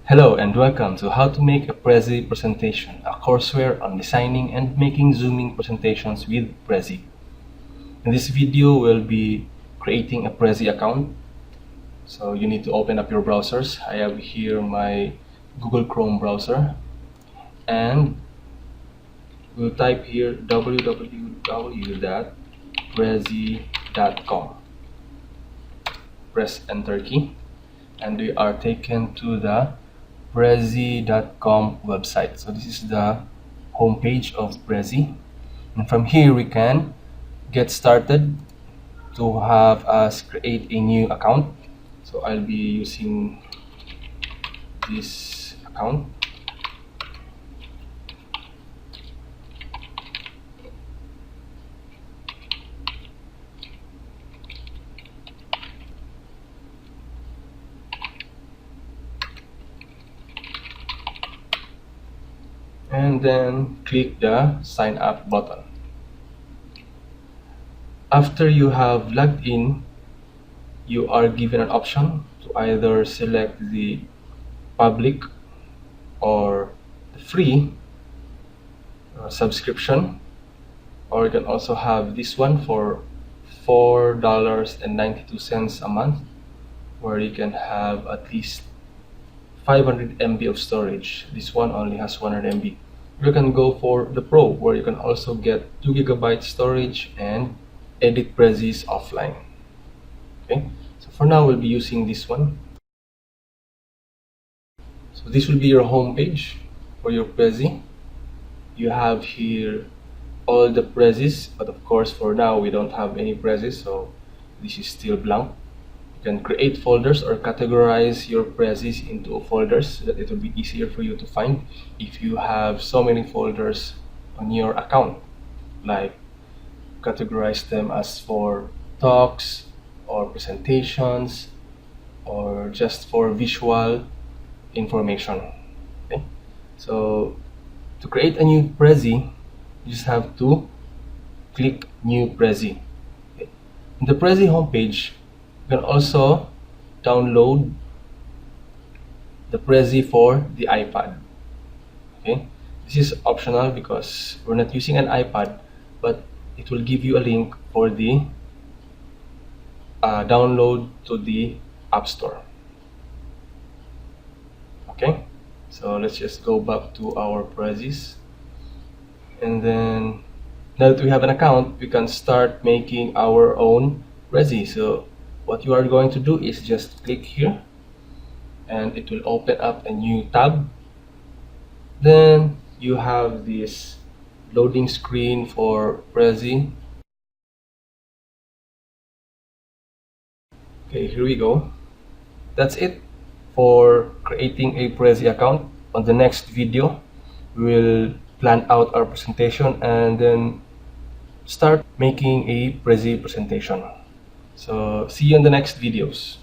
Hello and welcome to How to Make a Prezi Presentation, a courseware on designing and making Zooming presentations with Prezi. In this video, we'll be creating a Prezi account. So you need to open up your browsers. I have here my Google Chrome browser and we'll type here www.prezi.com. Press enter key and we are taken to the Prezi.com website. So this is the homepage of Prezi, and from here we can get started to have us create a new account. So I'll be using this account. And then click the sign up button. After you have logged in, you are given an option to either select the public or the free subscription, or you can also have this one for $4.92 a month, where you can have at least 500 MB of storage. This one only has 100 MB. You can go for the Pro, where you can also get 2 GB storage and edit Prezis offline. Okay, so for now we'll be using this one. So this will be your home page for your Prezi. You have here all the Prezis, but of course for now we don't have any Prezis, so this is still blank. You can create folders or categorize your Prezis into folders so that it will be easier for you to find if you have so many folders on your account. Like categorize them as for talks or presentations or just for visual information. Okay, so to create a new Prezi, you just have to click new Prezi. Okay. In the Prezi homepage, you can also download the Prezi for the iPad. Okay, this is optional because we're not using an iPad, but it will give you a link for the download to the App Store. Okay, so let's just go back to our Prezis, and then now that we have an account, we can start making our own Prezi. So what you are going to do is just click here and it will open up a new tab. Then you have this loading screen for Prezi. Okay, here we go. That's it for creating a Prezi account. On the next video, we will plan out our presentation and then start making a Prezi presentation. So see you in the next videos.